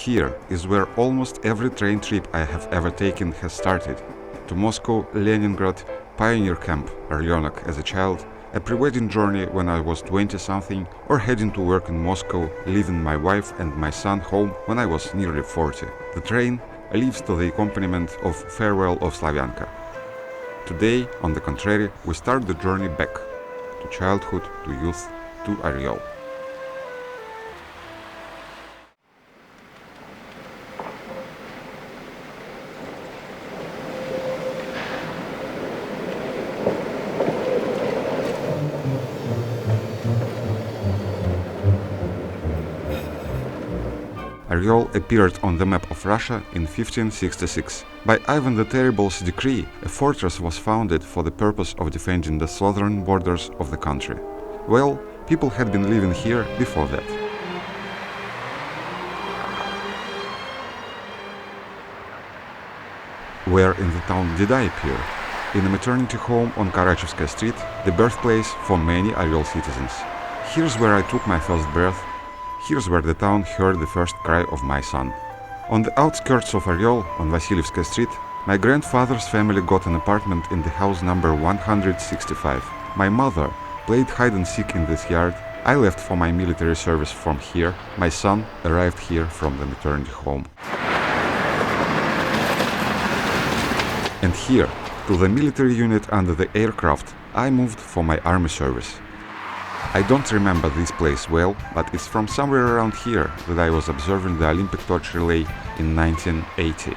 here is where almost every train trip I have ever taken has started. To Moscow, Leningrad, pioneer camp, Orleanak as a child, a pre-wedding journey when I was 20-something, or heading to work in Moscow, leaving my wife and my son home when I was nearly 40. The train leaves to the accompaniment of Farewell of Slavyanka. Today, on the contrary, we start the journey back, to childhood, to youth, to Oryol. Oryol appeared on the map of Russia in 1566. By Ivan the Terrible's decree, a fortress was founded for the purpose of defending the southern borders of the country. Well, people had been living here before that. Where in the town did I appear? In a maternity home on Karachevskaya Street, the birthplace for many Oryol citizens. Here's where I took my first breath. Here's where the town heard the first cry of my son. On the outskirts of Oryol, on Vassilyevskaya Street, my grandfather's family got an apartment in the house number 165. My mother played hide-and-seek in this yard. I left for my military service from here. My son arrived here from the maternity home. And here, to the military unit under the aircraft, I moved for my army service. I don't remember this place well, but it's from somewhere around here that I was observing the Olympic torch relay in 1980.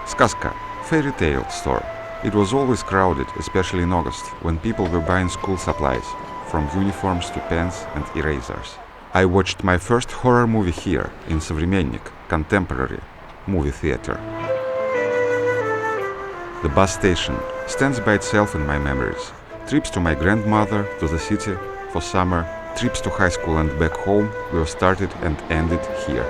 Сказка, fairy tale store. It was always crowded, especially in August, when people were buying school supplies, from uniforms to pens and erasers. I watched my first horror movie here, in Современник, contemporary movie theater. The bus station stands by itself in my memories. Trips to my grandmother, to the city, for summer, trips to high school and back home were started and ended here.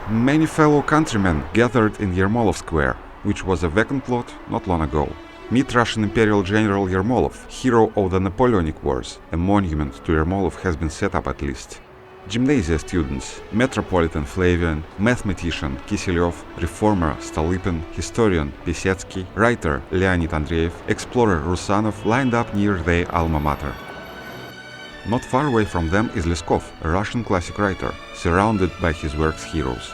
Many fellow countrymen gathered in Yermolov Square, which was a vacant lot not long ago. Meet Russian Imperial General Yermolov, hero of the Napoleonic Wars. A monument to Yermolov has been set up at least. Gymnasia students, Metropolitan Flavian, mathematician Kiselyov, reformer Stolypin, historian Pisetsky, writer Leonid Andreev, explorer Rusanov lined up near their alma mater. Not far away from them is Leskov, a Russian classic writer, surrounded by his work's heroes.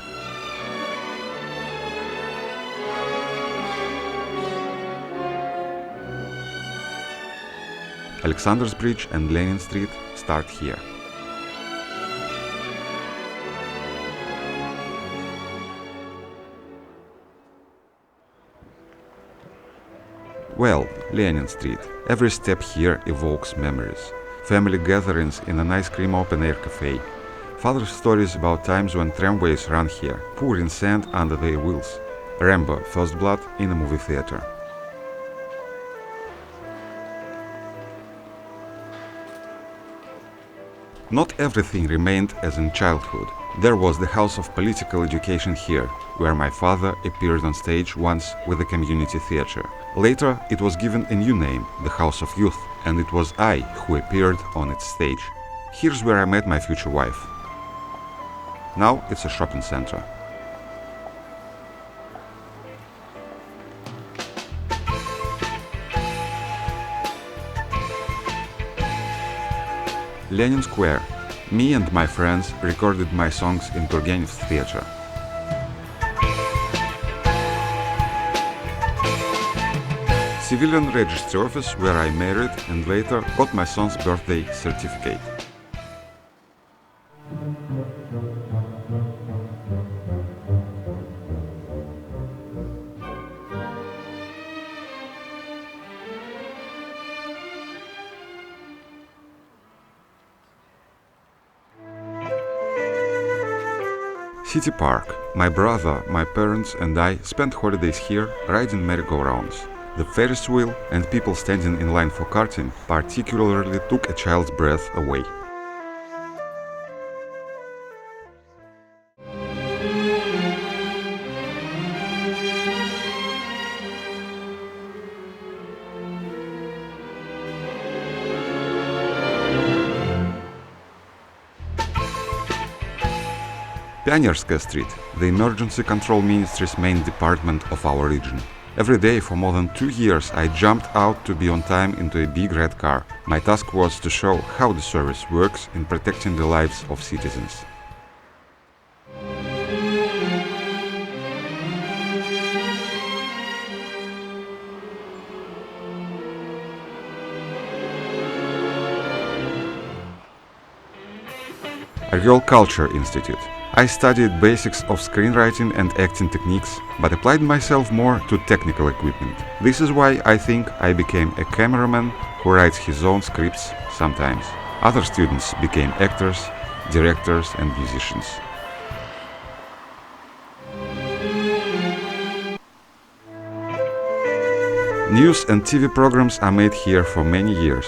Alexander's Bridge and Lenin Street start here. Well, Lenin Street. Every step here evokes memories. Family gatherings in an ice cream open-air cafe. Father's stories about times when tramways ran here, pouring sand under their wheels. Rambo, First Blood in a movie theater. Not everything remained as in childhood. There was the House of Political Education here, where my father appeared on stage once with a community theater. Later, it was given a new name, the House of Youth, and it was I who appeared on its stage. Here's where I met my future wife. Now it's a shopping center. Lenin Square. Me and my friends recorded my songs in Turgenev's theater. Civilian registry office where I married and later got my son's birthday certificate. City Park. My brother, my parents and I spent holidays here riding merry-go-rounds. The Ferris wheel and people standing in line for karting particularly took a child's breath away. Pionierskaya Street, the Emergency Control Ministry's main department of our region. Every day for more than 2 years I jumped out to be on time into a big red car. My task was to show how the service works in protecting the lives of citizens. Орёл Culture Institute. I studied basics of screenwriting and acting techniques, but applied myself more to technical equipment. This is why I think I became a cameraman who writes his own scripts sometimes. Other students became actors, directors and musicians. News and TV programs are made here for many years.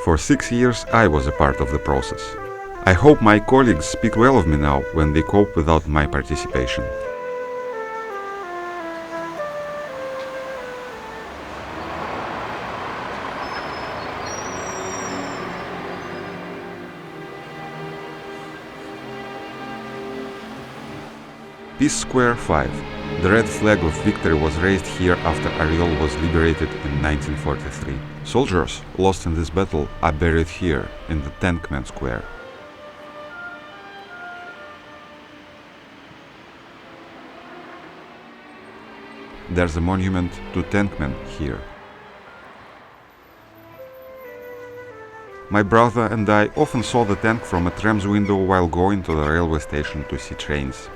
For 6 years I was a part of the process. I hope my colleagues speak well of me now when they cope without my participation. Peace Square 5. The red flag of victory was raised here after Oryol was liberated in 1943. Soldiers lost in this battle are buried here in the Tankman Square. There's a monument to tankmen here. My brother and I often saw the tank from a tram's window while going to the railway station to see trains.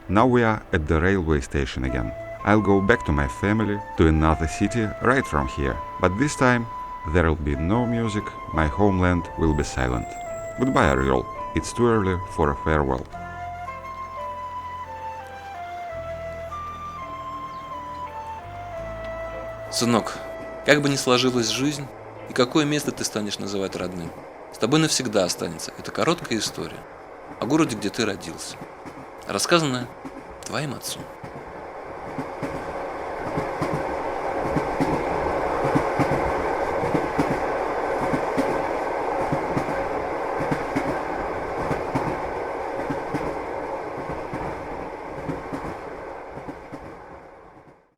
Now we are at the railway station again. I'll go back to my family, to another city right from here. But this time there'll be no music, my homeland will be silent. Goodbye, Oryol. It's too early for a farewell. Сынок, как бы ни сложилась жизнь, и какое место ты станешь называть родным, с тобой навсегда останется эта короткая история о городе, где ты родился, рассказанная твоим отцом.